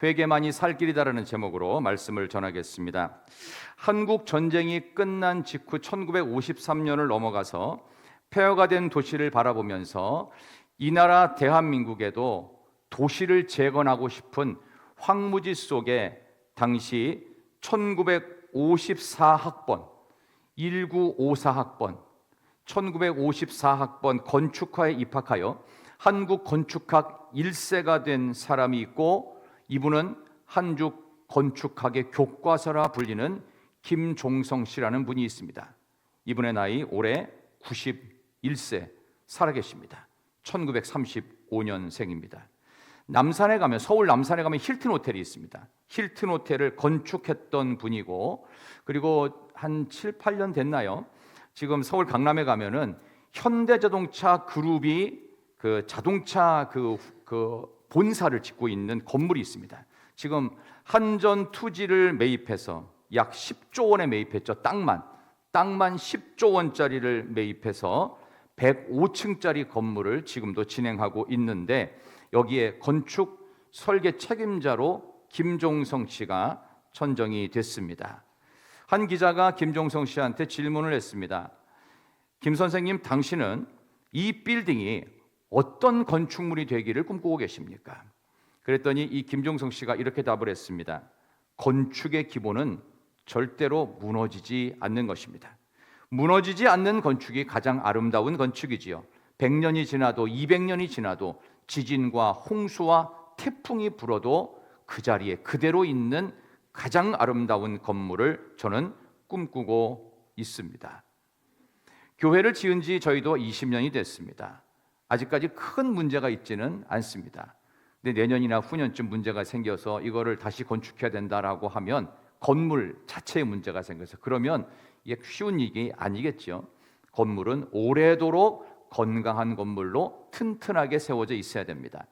회개만이 살 길이다라는 제목으로 말씀을 전하겠습니다. 한국 전쟁이 끝난 직후 1953년을 넘어가서 폐허가 된 도시를 바라보면서 이 나라 대한민국에도 도시를 재건하고 싶은 황무지 속에 당시 1954학번, 1954학번, 1954학번 건축과에 입학하여 한국 건축학 1세가 된 사람이 있고, 이분은 한국 건축학의 교과서라 불리는 김종성 씨라는 분이 있습니다. 이분의 나이 올해 91세 살아계십니다. 1935년생입니다. 남산에 가면, 서울 남산에 가면 힐튼 호텔이 있습니다. 힐튼 호텔을 건축했던 분이고, 그리고 한 7, 8년 됐나요? 지금 서울 강남에 가면은 현대자동차 그룹이 그 자동차 그 본사를 짓고 있는 건물이 있습니다. 지금 한전 투지를 매입해서 약 10조 원에 매입했죠. 땅만 10조 원짜리를 매입해서 105층짜리 건물을 지금도 진행하고 있는데, 여기에 건축 설계 책임자로 김종성 씨가 선정이 됐습니다. 한 기자가 김종성 씨한테 질문을 했습니다. 김 선생님, 당신은 이 빌딩이 어떤 건축물이 되기를 꿈꾸고 계십니까? 그랬더니 이 김종성 씨가 이렇게 답을 했습니다. 건축의 기본은 절대로 무너지지 않는 것입니다. 무너지지 않는 건축이 가장 아름다운 건축이지요. 100년이 지나도 200년이 지나도 지진과 홍수와 태풍이 불어도 그 자리에 그대로 있는 가장 아름다운 건물을 저는 꿈꾸고 있습니다. 교회를 지은 지 저희도 20년이 됐습니다. 아직까지 큰 문제가 있지는 않습니다. 근데 내년이나 후년쯤 문제가 생겨서 이거를 다시 건축해야 된다라고 하면 건물 자체에 문제가 생겨서, 그러면 이게 쉬운 일이 아니겠죠. 건물은 오래도록 건강한 건물로 튼튼하게 세워져 있어야 됩니다.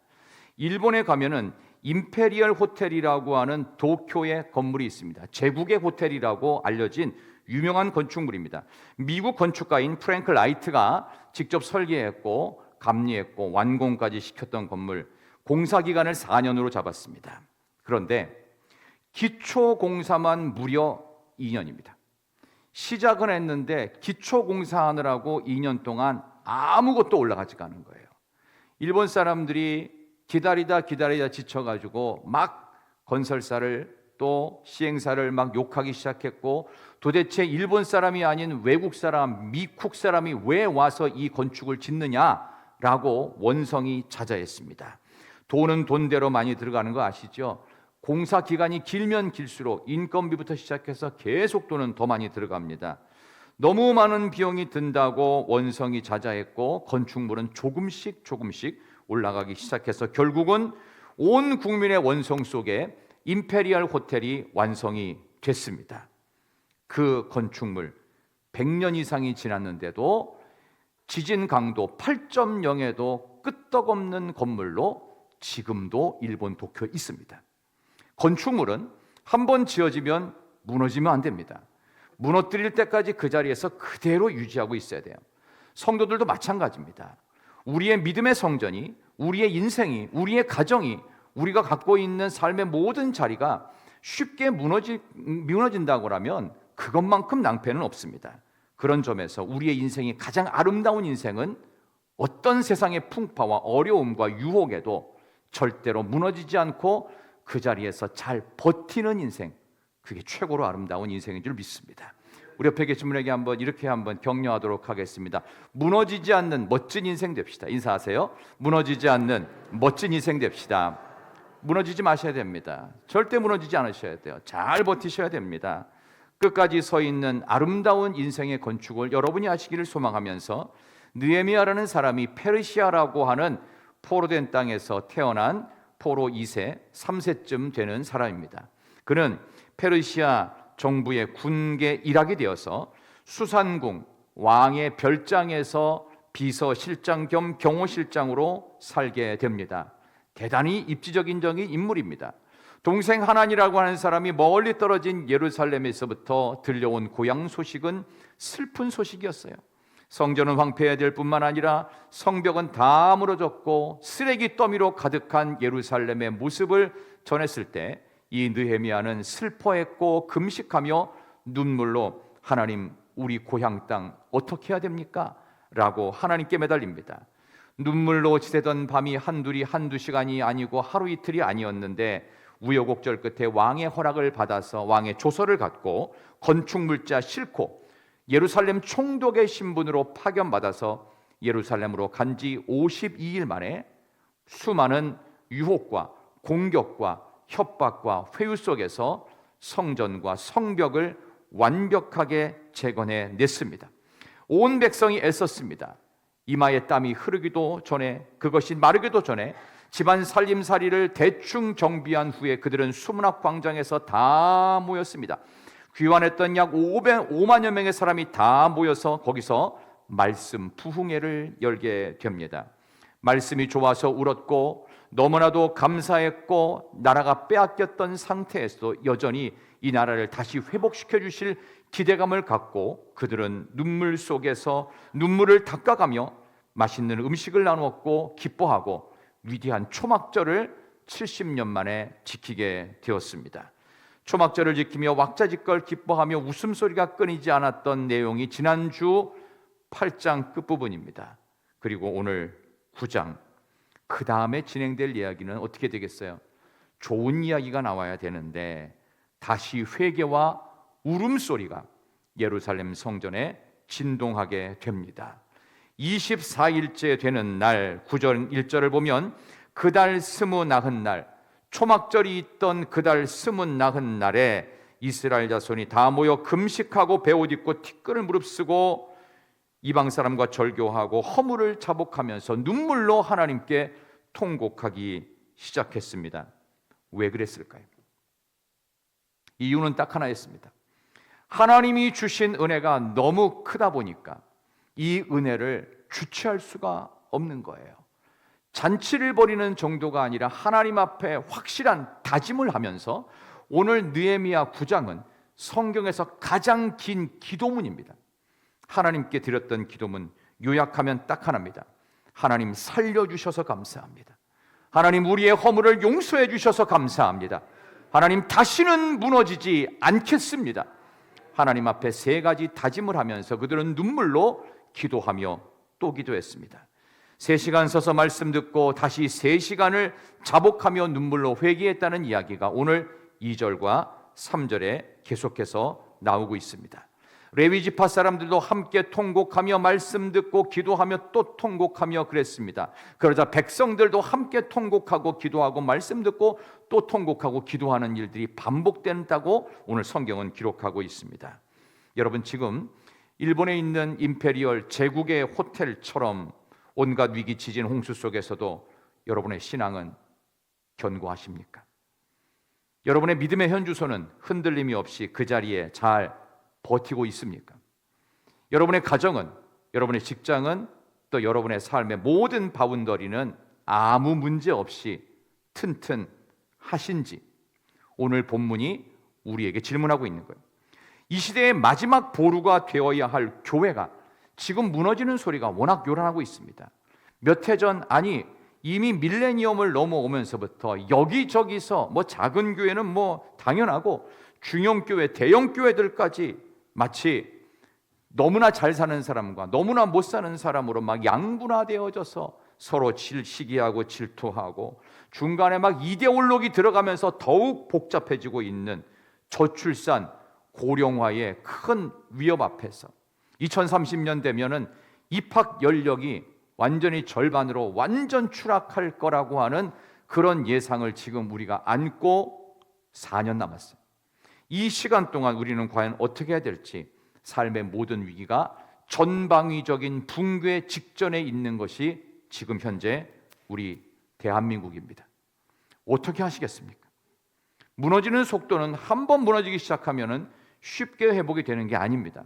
일본에 가면은 임페리얼 호텔이라고 하는 도쿄의 건물이 있습니다. 제국의 호텔이라고 알려진 유명한 건축물입니다. 미국 건축가인 프랭크 라이트가 직접 설계했고 감리했고 완공까지 시켰던 건물, 공사 기간을 4년으로 잡았습니다. 그런데 기초 공사만 무려 2년입니다. 시작은 했는데 기초 공사하느라고 2년 동안 아무것도 올라가지가 않은 거예요. 일본 사람들이 기다리다 지쳐가지고 막 건설사를 또 시행사를 막 욕하기 시작했고, 도대체 일본 사람이 아닌 외국 사람, 미국 사람이 왜 와서 이 건축을 짓느냐라고 원성이 자자했습니다. 돈은 돈대로 많이 들어가는 거 아시죠? 공사 기간이 길면 길수록 인건비부터 시작해서 계속 돈은 더 많이 들어갑니다. 너무 많은 비용이 든다고 원성이 자자했고, 건축물은 조금씩 올라가기 시작해서 결국은 온 국민의 원성 속에 임페리얼 호텔이 완성이 됐습니다. 그 건축물 100년 이상이 지났는데도 지진 강도 8.0에도 끄떡없는 건물로 지금도 일본 도쿄에 있습니다. 건축물은 한번 지어지면 무너지면 안 됩니다. 무너뜨릴 때까지 그 자리에서 그대로 유지하고 있어야 돼요. 성도들도 마찬가지입니다. 우리의 믿음의 성전이, 우리의 인생이, 우리의 가정이, 우리가 갖고 있는 삶의 모든 자리가 쉽게 무너진다고 하면 그것만큼 낭패는 없습니다. 그런 점에서 우리의 인생이 가장 아름다운 인생은 어떤 세상의 풍파와 어려움과 유혹에도 절대로 무너지지 않고 그 자리에서 잘 버티는 인생, 그게 최고로 아름다운 인생인 줄 믿습니다. 우리 옆에 계신 분에게 이렇게 격려하도록 하겠습니다. 무너지지 않는 멋진 인생 됩시다. 인사하세요. 무너지지 않는 멋진 인생 됩시다. 무너지지 마셔야 됩니다. 절대 무너지지 않으셔야 돼요. 잘 버티셔야 됩니다. 끝까지 서 있는 아름다운 인생의 건축을 여러분이 하시기를 소망하면서, 느헤미야라는 사람이 페르시아라고 하는 포로된 땅에서 태어난 포로 2세, 3세쯤 되는 사람입니다. 그는 페르시아 정부의 군계 일학이 되어서 수산궁 왕의 별장에서 비서실장 겸 경호실장으로 살게 됩니다. 대단히 입지적인 인물입니다. 동생 하난이라고 하는 사람이 멀리 떨어진 예루살렘에서부터 들려온 고향 소식은 슬픈 소식이었어요. 성전은 황폐해야 될 뿐만 아니라 성벽은 다 무너졌고 쓰레기 더미로 가득한 예루살렘의 모습을 전했을 때 이 느헤미야는 슬퍼했고 금식하며 눈물로 하나님, 우리 고향 땅 어떻게 해야 됩니까? 라고 하나님께 매달립니다. 눈물로 지새던 밤이 한두 시간이 아니고 하루 이틀이 아니었는데 우여곡절 끝에 왕의 허락을 받아서 왕의 조서를 갖고 건축물자 싣고 예루살렘 총독의 신분으로 파견받아서 예루살렘으로 간 지 52일 만에 수많은 유혹과 공격과 협박과 회유 속에서 성전과 성벽을 완벽하게 재건해 냈습니다. 온 백성이 애썼습니다. 이마에 땀이 흐르기도 전에, 그것이 마르기도 전에 집안 살림살이를 대충 정비한 후에 그들은 수문학 광장에서 다 모였습니다. 귀환했던 약 5만여 명의 사람이 다 모여서 거기서 말씀 부흥회를 열게 됩니다. 말씀이 좋아서 울었고 너무나도 감사했고 나라가 빼앗겼던 상태에서도 여전히 이 나라를 다시 회복시켜 주실 기대감을 갖고 그들은 눈물 속에서 눈물을 닦아가며 맛있는 음식을 나누었고 기뻐하고 위대한 초막절을 70년 만에 지키게 되었습니다. 초막절을 지키며 왁자지껄 기뻐하며 웃음소리가 끊이지 않았던 내용이 지난주 8장 끝부분입니다. 그리고 오늘 9장, 그 다음에 진행될 이야기는 어떻게 되겠어요? 좋은 이야기가 나와야 되는데 다시 회개와 울음소리가 예루살렘 성전에 진동하게 됩니다. 24일째 되는 날 9절 1절을 보면 그달 스무 나흔 날, 초막절이 있던 그달 스무 나흔 날에 이스라엘 자손이 다 모여 금식하고 베옷 입고 티끌을 무릅쓰고 이방 사람과 절교하고 허물을 자복하면서 눈물로 하나님께 통곡하기 시작했습니다. 왜 그랬을까요? 이유는 딱 하나였습니다. 하나님이 주신 은혜가 너무 크다 보니까 이 은혜를 주체할 수가 없는 거예요. 잔치를 벌이는 정도가 아니라 하나님 앞에 확실한 다짐을 하면서 오늘 느헤미야 9장은 성경에서 가장 긴 기도문입니다. 하나님께 드렸던 기도문 요약하면 딱 하나입니다. 하나님 살려주셔서 감사합니다. 하나님 우리의 허물을 용서해 주셔서 감사합니다. 하나님 다시는 무너지지 않겠습니다. 하나님 앞에 세 가지 다짐을 하면서 그들은 눈물로 기도하며 또 기도했습니다. 3시간 서서 말씀 듣고 다시 3시간을 자복하며 눈물로 회개했다는 이야기가 오늘 2절과 3절에 계속해서 나오고 있습니다. 레위 지파 사람들도 함께 통곡하며 말씀 듣고 기도하며 또 통곡하며 그랬습니다. 그러자 백성들도 함께 통곡하고 기도하고 말씀 듣고 또 통곡하고 기도하는 일들이 반복된다고 오늘 성경은 기록하고 있습니다. 여러분, 지금 일본에 있는 임페리얼 제국의 호텔처럼 온갖 위기, 지진, 홍수 속에서도 여러분의 신앙은 견고하십니까? 여러분의 믿음의 현주소는 흔들림이 없이 그 자리에 잘 버티고 있습니까? 여러분의 가정은, 여러분의 직장은, 또 여러분의 삶의 모든 바운더리는 아무 문제 없이 튼튼하신지 오늘 본문이 우리에게 질문하고 있는 거예요. 이 시대의 마지막 보루가 되어야 할 교회가 지금 무너지는 소리가 워낙 요란하고 있습니다. 몇 해 전, 아니 이미 밀레니엄을 넘어오면서부터 여기저기서 작은 교회는 당연하고 중형 교회, 대형 교회들까지 마치 너무나 잘 사는 사람과 너무나 못 사는 사람으로 양분화되어져서 서로 시기하고 질투하고 중간에 이데올로기 들어가면서 더욱 복잡해지고 있는 저출산, 고령화의 큰 위협 앞에서 2030년 되면은 입학 연령이 완전히 절반으로 완전 추락할 거라고 하는 그런 예상을 지금 우리가 안고 4년 남았어요. 이 시간 동안 우리는 과연 어떻게 해야 될지, 삶의 모든 위기가 전방위적인 붕괴 직전에 있는 것이 지금 현재 우리 대한민국입니다. 어떻게 하시겠습니까? 무너지는 속도는 한번 무너지기 시작하면 쉽게 회복이 되는 게 아닙니다.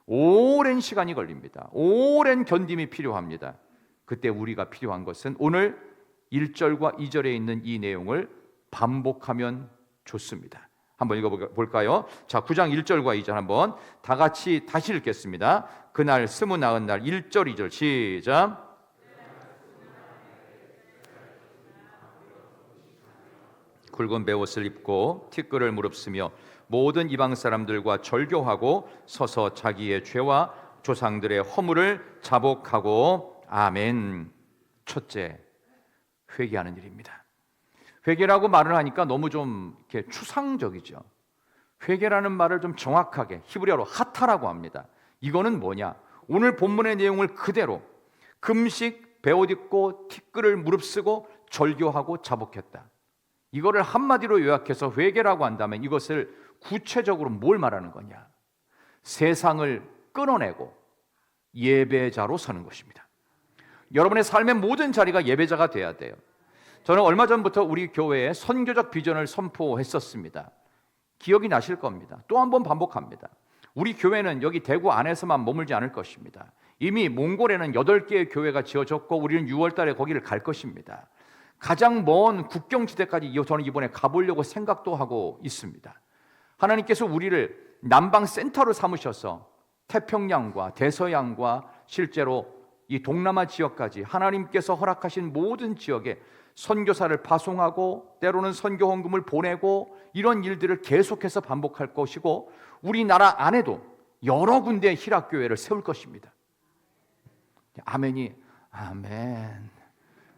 오랜 시간이 걸립니다. 오랜 견딤이 필요합니다. 그때 우리가 필요한 것은 오늘 1절과 2절에 있는 이 내용을 반복하면 좋습니다. 한번 읽어볼까요? 자, 9장 1절과 2절 한번 다 같이 다시 읽겠습니다. 그날 스무 나흔 날 1절 2절 시작. 굵은 베옷을 입고 티끌을 무릅쓰며 모든 이방 사람들과 절교하고 서서 자기의 죄와 조상들의 허물을 자복하고 아멘. 첫째, 회개하는 일입니다. 회개라고 말을 하니까 너무 좀 이렇게 추상적이죠. 회개라는 말을 좀 정확하게 히브리어로 하타라고 합니다. 이거는 뭐냐? 오늘 본문의 내용을 그대로 금식, 베옷 입고 티끌을 무릅쓰고 절교하고 자복했다. 이거를 한마디로 요약해서 회개라고 한다면 이것을 구체적으로 뭘 말하는 거냐? 세상을 끊어내고 예배자로 서는 것입니다. 여러분의 삶의 모든 자리가 예배자가 돼야 돼요. 저는 얼마 전부터 우리 교회에 선교적 비전을 선포했었습니다. 기억이 나실 겁니다. 또 한 번 반복합니다. 우리 교회는 여기 대구 안에서만 머물지 않을 것입니다. 이미 몽골에는 8개의 교회가 지어졌고 우리는 6월 달에 거기를 갈 것입니다. 가장 먼 국경지대까지 저는 이번에 가보려고 생각도 하고 있습니다. 하나님께서 우리를 남방센터로 삼으셔서 태평양과 대서양과 실제로 이 동남아 지역까지 하나님께서 허락하신 모든 지역에 선교사를 파송하고 때로는 선교 헌금을 보내고 이런 일들을 계속해서 반복할 것이고 우리나라 안에도 여러 군데의 희락교회를 세울 것입니다. 아멘이 아멘.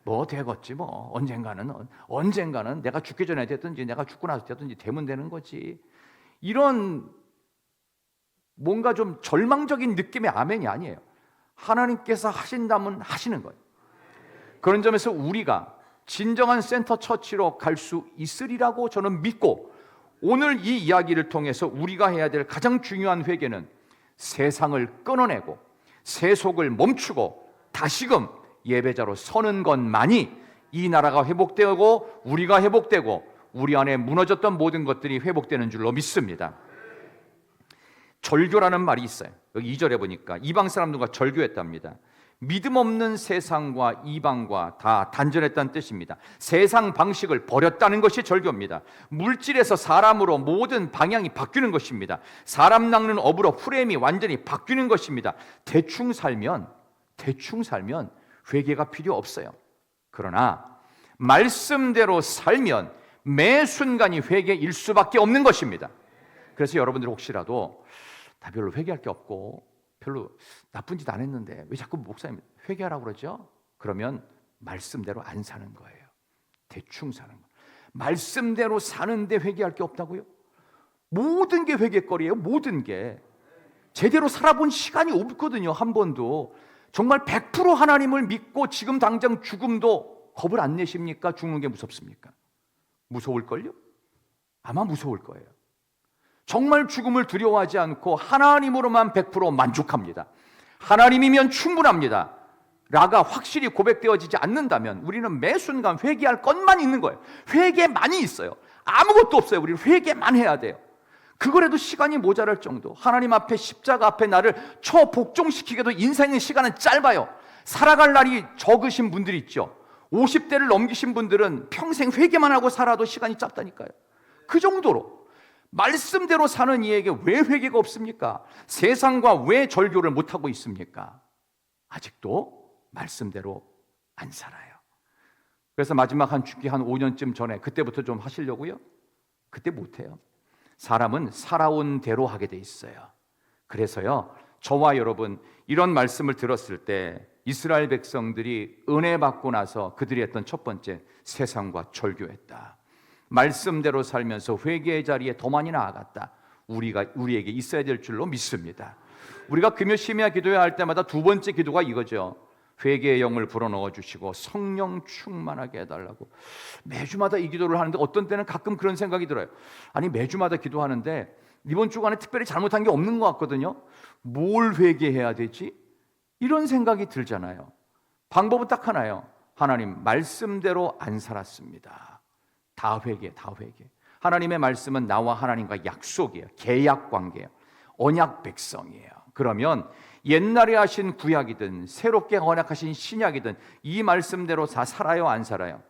뭐 되겠지 뭐 언젠가는 내가 죽기 전에 됐든지 내가 죽고 나서 됐든지 되면 되는 거지. 이런 뭔가 좀 절망적인 느낌의 아멘이 아니에요. 하나님께서 하신다면 하시는 거예요. 그런 점에서 우리가 진정한 센터 처치로 갈 수 있으리라고 저는 믿고 오늘 이 이야기를 통해서 우리가 해야 될 가장 중요한 회개는 세상을 끊어내고 세속을 멈추고 다시금 예배자로 서는 것만이 이 나라가 회복되고 우리가 회복되고 우리 안에 무너졌던 모든 것들이 회복되는 줄로 믿습니다. 절교라는 말이 있어요. 여기 2절에 보니까 이방 사람들과 절교했답니다. 믿음 없는 세상과 이방과 다 단절했다는 뜻입니다. 세상 방식을 버렸다는 것이 절교입니다. 물질에서 사람으로 모든 방향이 바뀌는 것입니다. 사람 낚는 업으로 프레임이 완전히 바뀌는 것입니다. 대충 살면 회개가 필요 없어요. 그러나 말씀대로 살면 매 순간이 회개일 수밖에 없는 것입니다. 그래서 여러분들 혹시라도 나 별로 회개할 게 없고 별로 나쁜 짓 안 했는데 왜 자꾸 목사님 회개하라고 그러죠? 그러면 말씀대로 안 사는 거예요. 대충 사는 거예요. 말씀대로 사는데 회개할 게 없다고요? 모든 게 회개거리예요. 모든 게 제대로 살아본 시간이 없거든요. 한 번도. 정말 100% 하나님을 믿고 지금 당장 죽음도 겁을 안 내십니까? 죽는 게 무섭습니까? 무서울걸요? 아마 무서울 거예요. 정말 죽음을 두려워하지 않고 하나님으로만 100% 만족합니다. 하나님이면 충분합니다. 라가 확실히 고백되어지지 않는다면 우리는 매 순간 회개할 것만 있는 거예요. 회개만이 있어요. 아무것도 없어요. 우리는 회개만 해야 돼요. 그거라도 시간이 모자랄 정도. 하나님 앞에 십자가 앞에 나를 초복종시키게도 인생의 시간은 짧아요. 살아갈 날이 적으신 분들이 있죠. 50대를 넘기신 분들은 평생 회개만 하고 살아도 시간이 짧다니까요. 그 정도로 말씀대로 사는 이에게 왜 회개가 없습니까? 세상과 왜 절교를 못하고 있습니까? 아직도 말씀대로 안 살아요. 그래서 마지막 죽기 한 5년쯤 전에 그때부터 좀 하시려고요? 그때 못해요. 사람은 살아온 대로 하게 돼 있어요. 그래서요, 저와 여러분 이런 말씀을 들었을 때 이스라엘 백성들이 은혜 받고 나서 그들이 했던 첫 번째, 세상과 절교했다. 말씀대로 살면서 회개의 자리에 더 많이 나아갔다. 우리에게 있어야 될 줄로 믿습니다. 우리가 금요 심야 기도해야 할 때마다 두 번째 기도가 이거죠. 회개의 영을 불어넣어 주시고 성령 충만하게 해달라고. 매주마다 이 기도를 하는데 어떤 때는 가끔 그런 생각이 들어요. 아니 매주마다 기도하는데 이번 주간에 특별히 잘못한 게 없는 것 같거든요. 뭘 회개해야 되지? 이런 생각이 들잖아요. 방법은 딱 하나예요. 하나님 말씀대로 안 살았습니다. 다 회개. 하나님의 말씀은 나와 하나님과 약속이에요. 계약 관계예요. 언약 백성이에요. 그러면 옛날에 하신 구약이든 새롭게 언약하신 신약이든 이 말씀대로 다 살아요, 안 살아요?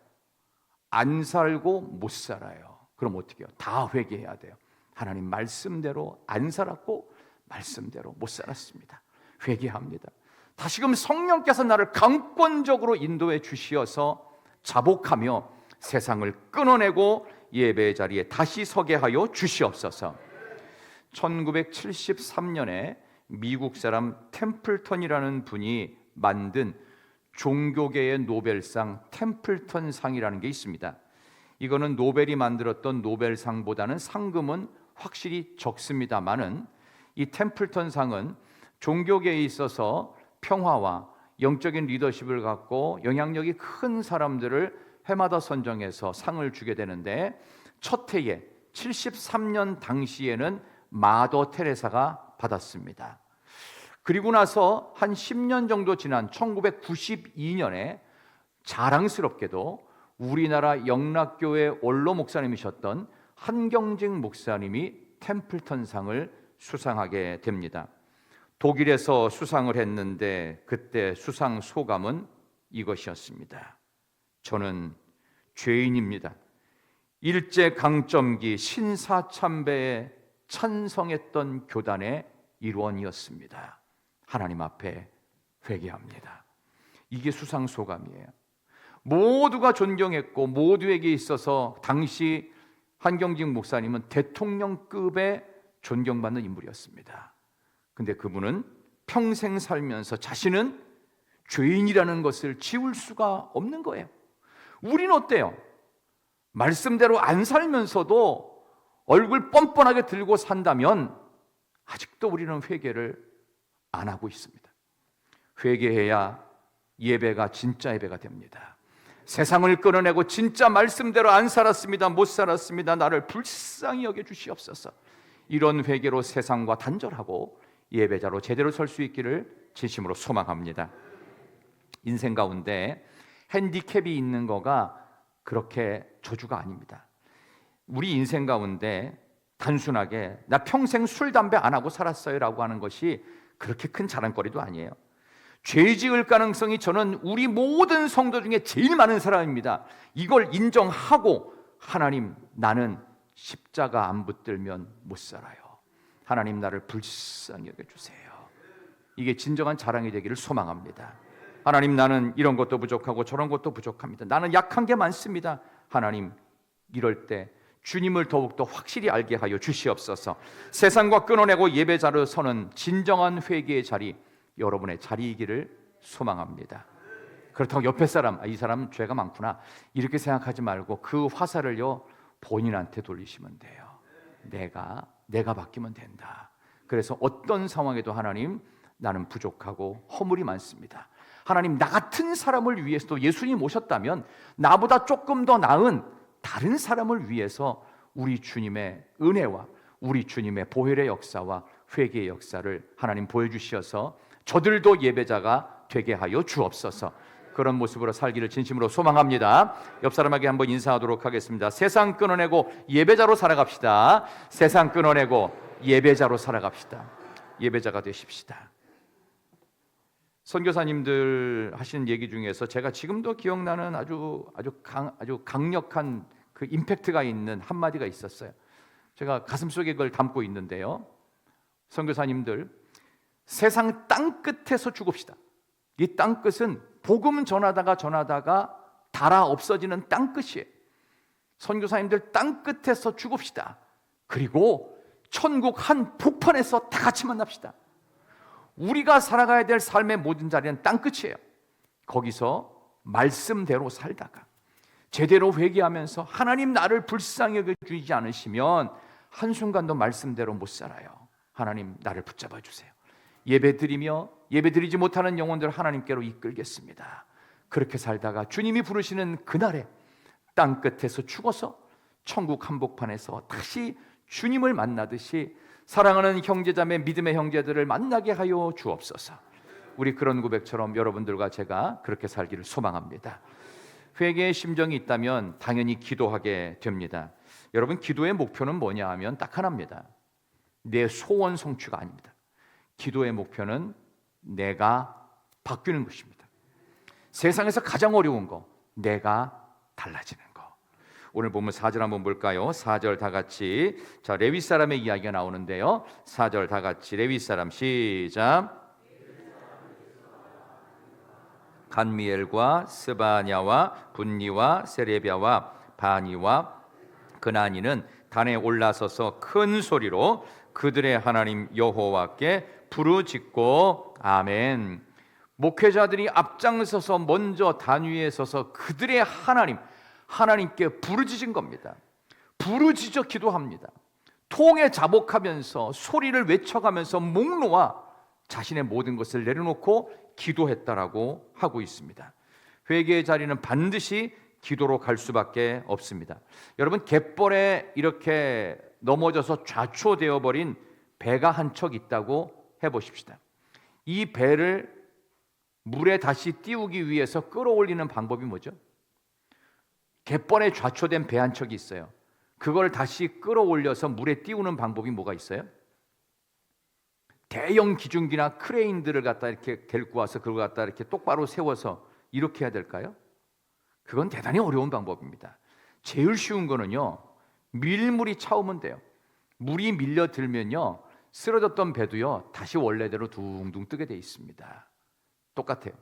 안 살고 못 살아요. 그럼 어떻게 해요? 다 회개해야 돼요. 하나님 말씀대로 안 살았고 말씀대로 못 살았습니다. 회개합니다. 다시금 성령께서 나를 강권적으로 인도해 주시어서 자복하며 세상을 끊어내고 예배의 자리에 다시 서게 하여 주시옵소서. 1973년에 미국 사람 템플턴이라는 분이 만든 종교계의 노벨상 템플턴상이라는 게 있습니다. 이거는 노벨이 만들었던 노벨상보다는 상금은 확실히 적습니다만은 이 템플턴상은 종교계에 있어서 평화와 영적인 리더십을 갖고 영향력이 큰 사람들을 해마다 선정해서 상을 주게 되는데, 첫 해에 73년 당시에는 마더 테레사가 받았습니다. 그리고 나서 한 10년 정도 지난 1992년에 자랑스럽게도 우리나라 영락교회 원로 목사님이셨던 한경직 목사님이 템플턴상을 수상하게 됩니다. 독일에서 수상을 했는데 그때 수상 소감은 이것이었습니다. 저는 죄인입니다. 일제강점기 신사참배에 찬성했던 교단의 일원이었습니다. 하나님 앞에 회개합니다. 이게 수상 소감이에요. 모두가 존경했고 모두에게 있어서 당시 한경직 목사님은 대통령급의 존경받는 인물이었습니다. 근데 그분은 평생 살면서 자신은 죄인이라는 것을 지울 수가 없는 거예요. 우린 어때요? 말씀대로 안 살면서도 얼굴 뻔뻔하게 들고 산다면 아직도 우리는 회개를 안 하고 있습니다. 회개해야 예배가 진짜 예배가 됩니다. 세상을 끌어내고 진짜 말씀대로 안 살았습니다. 못 살았습니다. 나를 불쌍히 여겨 주시옵소서. 이런 회개로 세상과 단절하고 예배자로 제대로 설 수 있기를 진심으로 소망합니다. 인생 가운데 핸디캡이 있는 거가 그렇게 저주가 아닙니다. 우리 인생 가운데 단순하게 나 평생 술, 담배 안 하고 살았어요 라고 하는 것이 그렇게 큰 자랑거리도 아니에요. 죄 지을 가능성이 저는 우리 모든 성도 중에 제일 많은 사람입니다. 이걸 인정하고 하나님, 나는 십자가 안 붙들면 못 살아요. 하나님, 나를 불쌍히 여겨주세요. 이게 진정한 자랑이 되기를 소망합니다. 하나님, 나는 이런 것도 부족하고 저런 것도 부족합니다. 나는 약한 게 많습니다. 하나님, 이럴 때 주님을 더욱더 확실히 알게 하여 주시옵소서. 세상과 끊어내고 예배자로 서는 진정한 회개의 자리, 여러분의 자리이기를 소망합니다. 그렇다고 옆에 사람, 이 사람은 죄가 많구나 이렇게 생각하지 말고 그 화살을요 본인한테 돌리시면 돼요. 내가 바뀌면 된다. 그래서 어떤 상황에도 하나님, 나는 부족하고 허물이 많습니다. 하나님, 나 같은 사람을 위해서도 예수님 오셨다면 나보다 조금 더 나은 다른 사람을 위해서 우리 주님의 은혜와 우리 주님의 보혈의 역사와 회개의 역사를 하나님 보여주셔서 저들도 예배자가 되게 하여 주옵소서. 그런 모습으로 살기를 진심으로 소망합니다. 옆 사람에게 한번 인사하도록 하겠습니다. 세상 끊어내고 예배자로 살아갑시다. 세상 끊어내고 예배자로 살아갑시다. 예배자가 되십시다. 선교사님들 하시는 얘기 중에서 제가 지금도 기억나는 아주 강력한 그 임팩트가 있는 한마디가 있었어요. 제가 가슴속에 그걸 담고 있는데요. 선교사님들, 세상 땅끝에서 죽읍시다. 이 땅끝은 복음 전하다가 닳아 없어지는 땅끝이에요. 선교사님들, 땅끝에서 죽읍시다. 그리고 천국 한 복판에서 다 같이 만납시다. 우리가 살아가야 될 삶의 모든 자리는 땅끝이에요. 거기서 말씀대로 살다가 제대로 회개하면서 하나님, 나를 불쌍히 여겨주지 않으시면 한순간도 말씀대로 못 살아요. 하나님, 나를 붙잡아 주세요. 예배드리며 예배드리지 못하는 영혼들 하나님께로 이끌겠습니다. 그렇게 살다가 주님이 부르시는 그날에 땅끝에서 죽어서 천국 한복판에서 다시 주님을 만나듯이 사랑하는 형제자매, 믿음의 형제들을 만나게 하여 주옵소서. 우리 그런 고백처럼 여러분들과 제가 그렇게 살기를 소망합니다. 회개의 심정이 있다면 당연히 기도하게 됩니다. 여러분, 기도의 목표는 뭐냐 하면 딱 하나입니다. 내 소원 성취가 아닙니다. 기도의 목표는 내가 바뀌는 것입니다. 세상에서 가장 어려운 거, 내가 달라지는 거. 오늘 본문 4절 한번 볼까요? 4절 다 같이. 자, 레위 사람의 이야기가 나오는데요. 4절 다 같이 레위 사람 시작. 간미엘과 스바냐와 분니와 세레비아와 바니와 그나니는 단에 올라서서 큰 소리로 그들의 하나님 여호와께 부르짖고 아멘. 목회자들이 앞장서서 먼저 단 위에 서서 그들의 하나님께 부르짖은 겁니다. 부르짖어 기도합니다. 통에 자복하면서 소리를 외쳐가면서 목 놓아 자신의 모든 것을 내려놓고 기도했다라고 하고 있습니다. 회개의 자리는 반드시 기도로 갈 수밖에 없습니다. 여러분, 갯벌에 이렇게 넘어져서 좌초되어 버린 배가 한 척 있다고 해보십시다. 이 배를 물에 다시 띄우기 위해서 끌어올리는 방법이 뭐죠? 갯벌에 좌초된 배 한 척이 있어요. 그걸 다시 끌어올려서 물에 띄우는 방법이 뭐가 있어요? 대형 기중기나 크레인들을 갖다 이렇게 데리고 와서 그걸 갖다 이렇게 똑바로 세워서 이렇게 해야 될까요? 그건 대단히 어려운 방법입니다. 제일 쉬운 거는요, 밀물이 차오면 돼요. 물이 밀려들면요, 쓰러졌던 배도요 다시 원래대로 둥둥 뜨게 돼 있습니다. 똑같아요.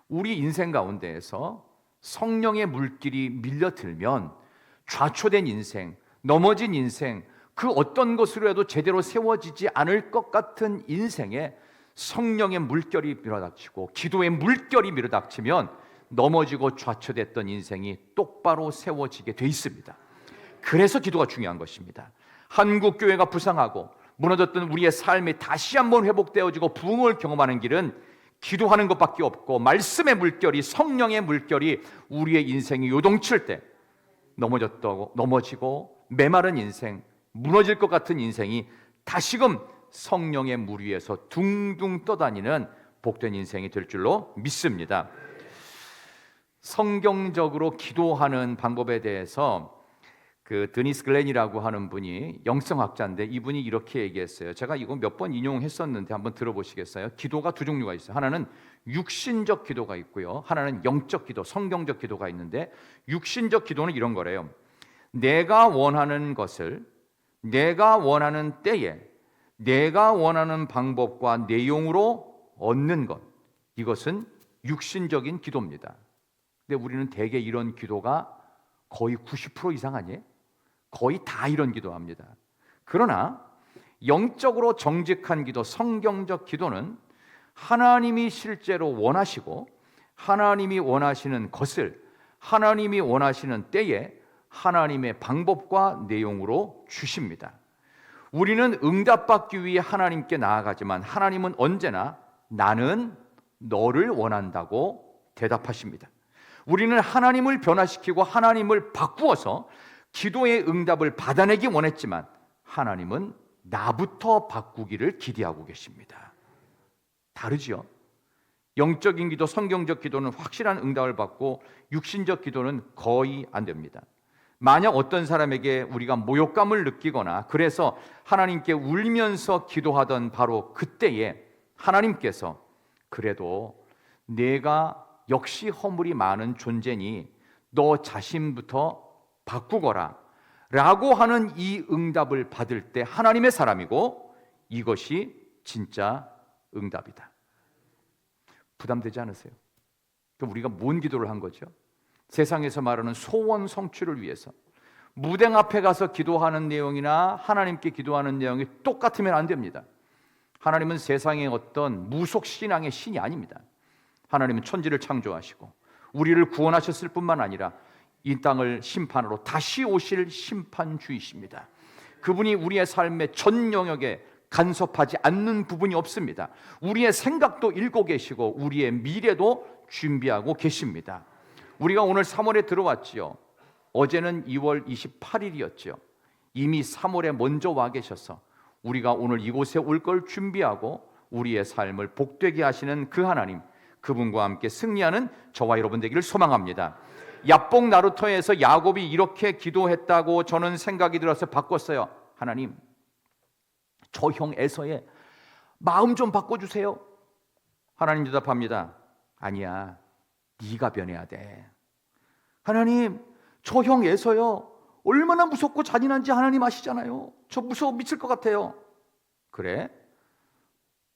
우리 인생 가운데에서 성령의 물길이 밀려들면 좌초된 인생, 넘어진 인생, 그 어떤 것으로 해도 제대로 세워지지 않을 것 같은 인생에 성령의 물결이 밀어닥치고 기도의 물결이 밀어닥치면 넘어지고 좌초됐던 인생이 똑바로 세워지게 돼 있습니다. 그래서 기도가 중요한 것입니다. 한국 교회가 부상하고 무너졌던 우리의 삶이 다시 한번 회복되어지고 부흥을 경험하는 길은 기도하는 것밖에 없고, 말씀의 물결이, 성령의 물결이 우리의 인생이 요동칠 때 넘어지고 메마른 인생, 무너질 것 같은 인생이 다시금 성령의 물 위에서 둥둥 떠다니는 복된 인생이 될 줄로 믿습니다. 성경적으로 기도하는 방법에 대해서 드니스 글렌이라고 하는 분이 영성학자인데, 이분이 이렇게 얘기했어요. 제가 이거 몇 번 인용했었는데 한번 들어보시겠어요? 기도가 두 종류가 있어요. 하나는 육신적 기도가 있고요, 하나는 영적 기도, 성경적 기도가 있는데, 육신적 기도는 이런 거래요. 내가 원하는 것을 내가 원하는 때에 내가 원하는 방법과 내용으로 얻는 것, 이것은 육신적인 기도입니다. 근데 우리는 대개 이런 기도가 거의 90% 이상 아니에요? 거의 다 이런 기도합니다. 그러나 영적으로 정직한 기도, 성경적 기도는 하나님이 실제로 원하시고 하나님이 원하시는 것을 하나님이 원하시는 때에 하나님의 방법과 내용으로 주십니다. 우리는 응답받기 위해 하나님께 나아가지만 하나님은 언제나 나는 너를 원한다고 대답하십니다. 우리는 하나님을 변화시키고 하나님을 바꾸어서 기도의 응답을 받아내기 원했지만 하나님은 나부터 바꾸기를 기대하고 계십니다. 다르죠? 영적인 기도, 성경적 기도는 확실한 응답을 받고 육신적 기도는 거의 안 됩니다. 만약 어떤 사람에게 우리가 모욕감을 느끼거나 그래서 하나님께 울면서 기도하던 바로 그때에 하나님께서 그래도 내가 역시 허물이 많은 존재니 너 자신부터 바꾸거라 라고 하는 이 응답을 받을 때 하나님의 사람이고, 이것이 진짜 응답이다. 부담되지 않으세요? 그럼 우리가 뭔 기도를 한 거죠? 세상에서 말하는 소원 성취를 위해서 무당 앞에 가서 기도하는 내용이나 하나님께 기도하는 내용이 똑같으면 안 됩니다. 하나님은 세상의 어떤 무속 신앙의 신이 아닙니다. 하나님은 천지를 창조하시고 우리를 구원하셨을 뿐만 아니라 이 땅을 심판으로 다시 오실 심판주이십니다. 그분이 우리의 삶의 전 영역에 간섭하지 않는 부분이 없습니다. 우리의 생각도 읽고 계시고 우리의 미래도 준비하고 계십니다. 우리가 오늘 3월에 들어왔지요. 어제는 2월 28일이었죠. 이미 3월에 먼저 와 계셔서 우리가 오늘 이곳에 올 걸 준비하고 우리의 삶을 복되게 하시는 그 하나님, 그분과 함께 승리하는 저와 여러분 되기를 소망합니다. 야복 나루터에서 야곱이 이렇게 기도했다고 저는 생각이 들어서 바꿨어요. 하나님, 저 형 에서의 마음 좀 바꿔주세요. 하나님 대답합니다. 아니야, 네가 변해야 돼. 하나님, 저 형 에서요, 얼마나 무섭고 잔인한지 하나님 아시잖아요. 저 무서워 미칠 것 같아요. 그래?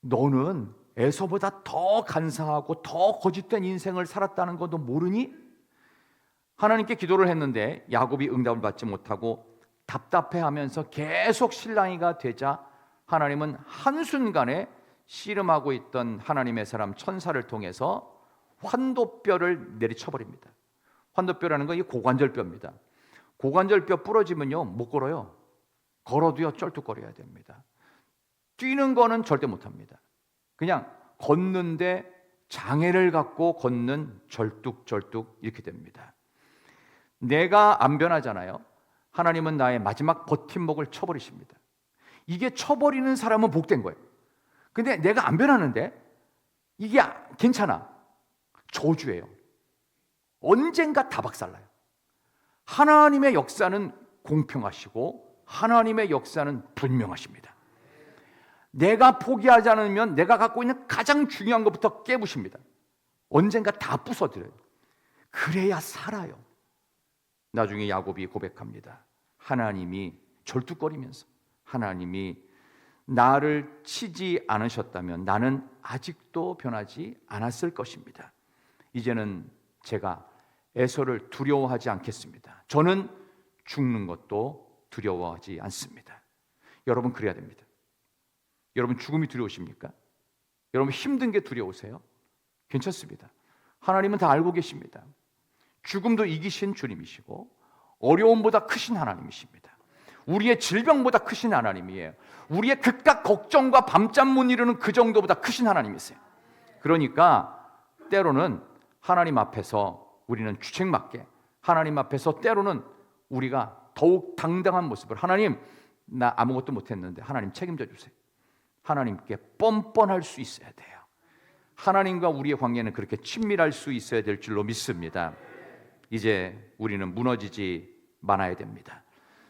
너는 에서보다 더 간사하고 더 거짓된 인생을 살았다는 것도 모르니? 하나님께 기도를 했는데 야곱이 응답을 받지 못하고 답답해하면서 계속 실랑이가 되자 하나님은 한순간에 씨름하고 있던 하나님의 사람 천사를 통해서 환도뼈를 내리쳐버립니다. 환도뼈라는 건 이 고관절뼈입니다. 고관절뼈 부러지면요 못 걸어요. 걸어도요 쩔뚝거려야 됩니다. 뛰는 거는 절대 못합니다. 그냥 걷는데 장애를 갖고 걷는 절뚝절뚝 이렇게 됩니다. 내가 안 변하잖아요. 하나님은 나의 마지막 버팀목을 쳐버리십니다. 이게 쳐버리는 사람은 복된 거예요. 근데 내가 안 변하는데 이게 괜찮아. 저주예요. 언젠가 다 박살나요. 하나님의 역사는 공평하시고 하나님의 역사는 분명하십니다. 내가 포기하지 않으면 내가 갖고 있는 가장 중요한 것부터 깨부십니다. 언젠가 다 부숴드려요. 그래야 살아요. 나중에 야곱이 고백합니다. 하나님이 절뚝거리면서 하나님이 나를 치지 않으셨다면 나는 아직도 변하지 않았을 것입니다. 이제는 제가 에서를 두려워하지 않겠습니다. 저는 죽는 것도 두려워하지 않습니다. 여러분 그래야 됩니다. 여러분 죽음이 두려우십니까? 여러분 힘든 게 두려우세요? 괜찮습니다. 하나님은 다 알고 계십니다. 죽음도 이기신 주님이시고 어려움보다 크신 하나님이십니다. 우리의 질병보다 크신 하나님이에요. 우리의 극각 걱정과 밤잠 못 이루는 그 정도보다 크신 하나님이세요. 그러니까 때로는 하나님 앞에서 우리는 주책맞게, 하나님 앞에서 때로는 우리가 더욱 당당한 모습을, 하나님 나 아무것도 못했는데 하나님 책임져 주세요. 하나님께 뻔뻔할 수 있어야 돼요. 하나님과 우리의 관계는 그렇게 친밀할 수 있어야 될 줄로 믿습니다. 이제 우리는 무너지지 말아야 됩니다.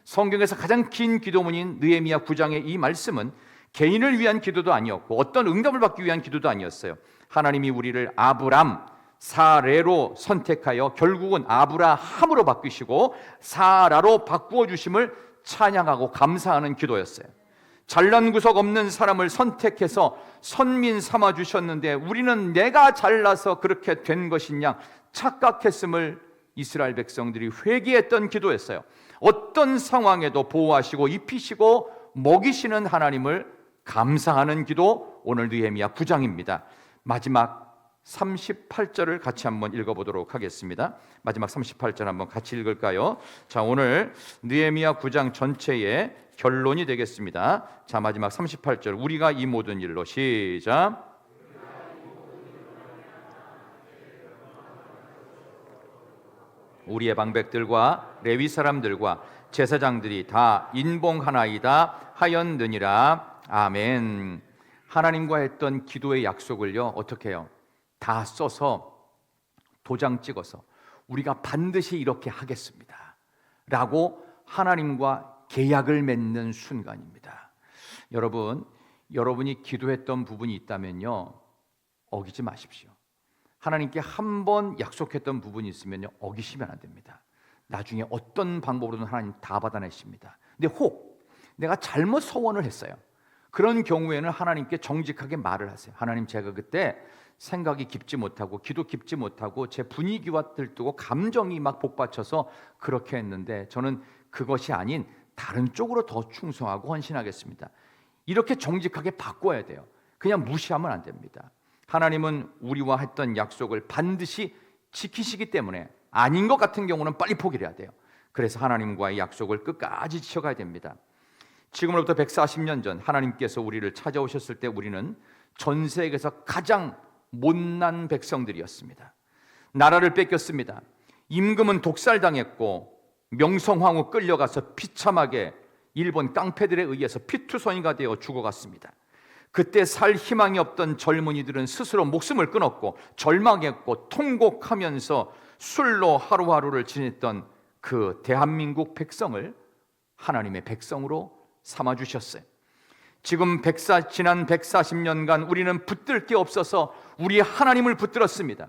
성경에서 가장 긴 기도문인 느헤미야 9장의 이 말씀은 개인을 위한 기도도 아니었고 어떤 응답을 받기 위한 기도도 아니었어요. 하나님이 우리를 아브람, 사레로 선택하여 결국은 아브라함으로 바꾸시고 사라로 바꾸어 주심을 찬양하고 감사하는 기도였어요. 잘난 구석 없는 사람을 선택해서 선민 삼아 주셨는데 우리는 내가 잘나서 그렇게 된 것이냐 착각했음을 이스라엘 백성들이 회개했던 기도였어요. 어떤 상황에도 보호하시고 입히시고 먹이시는 하나님을 감사하는 기도, 오늘 느헤미야 9장입니다. 마지막 38절을 같이 한번 읽어보도록 하겠습니다. 마지막 38절 한번 같이 읽을까요? 자, 오늘 느헤미야 9장 전체의 결론이 되겠습니다. 자, 마지막 38절, 우리가 이 모든 일로, 시작. 우리의 방백들과 레위 사람들과 제사장들이 다 인봉하나이다 하였느니라. 아멘. 하나님과 했던 기도의 약속을요 어떻게 해요? 다 써서 도장 찍어서 우리가 반드시 이렇게 하겠습니다 라고 하나님과 계약을 맺는 순간입니다. 여러분이 기도했던 부분이 있다면요 어기지 마십시오. 하나님께 한 번 약속했던 부분이 있으면요 어기시면 안 됩니다. 나중에 어떤 방법으로든 하나님 다 받아내십니다. 근데 혹 내가 잘못 서원을 했어요. 그런 경우에는 하나님께 정직하게 말을 하세요. 하나님, 제가 그때 생각이 깊지 못하고 기도 깊지 못하고 제 분위기와 들뜨고 감정이 막 복받쳐서 그렇게 했는데 저는 그것이 아닌 다른 쪽으로 더 충성하고 헌신하겠습니다. 이렇게 정직하게 바꿔야 돼요. 그냥 무시하면 안 됩니다. 하나님은 우리와 했던 약속을 반드시 지키시기 때문에 아닌 것 같은 경우는 빨리 포기를 해야 돼요. 그래서 하나님과의 약속을 끝까지 지켜가야 됩니다. 지금으로부터 140년 전 하나님께서 우리를 찾아오셨을 때 우리는 전 세계에서 가장 못난 백성들이었습니다. 나라를 뺏겼습니다. 임금은 독살당했고 명성황후 끌려가서 비참하게 일본 깡패들에 의해서 피투성이가 되어 죽어갔습니다. 그때 살 희망이 없던 젊은이들은 스스로 목숨을 끊었고 절망했고 통곡하면서 술로 하루하루를 지냈던 그 대한민국 백성을 하나님의 백성으로 삼아주셨어요. 지금 지난 140년간 우리는 붙들 게 없어서 우리 하나님을 붙들었습니다.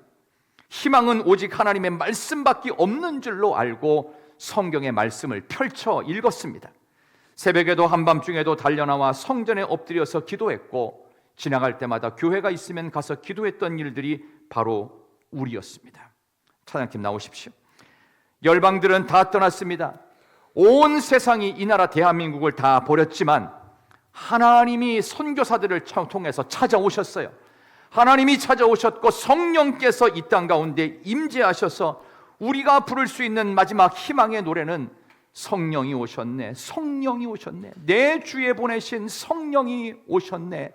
희망은 오직 하나님의 말씀밖에 없는 줄로 알고 성경의 말씀을 펼쳐 읽었습니다. 새벽에도 한밤중에도 달려나와 성전에 엎드려서 기도했고, 지나갈 때마다 교회가 있으면 가서 기도했던 일들이 바로 우리였습니다. 찬양팀 나오십시오. 열방들은 다 떠났습니다. 온 세상이 이 나라 대한민국을 다 버렸지만 하나님이 선교사들을 통해서 찾아오셨어요. 하나님이 찾아오셨고 성령께서 이 땅 가운데 임재하셔서 우리가 부를 수 있는 마지막 희망의 노래는 성령이 오셨네, 성령이 오셨네, 내 주에 보내신 성령이 오셨네.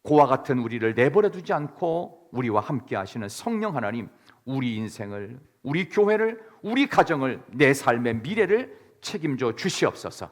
고와 같은 우리를 내버려 두지 않고 우리와 함께 하시는 성령 하나님, 우리 인생을, 우리 교회를, 우리 가정을, 내 삶의 미래를 책임져 주시옵소서.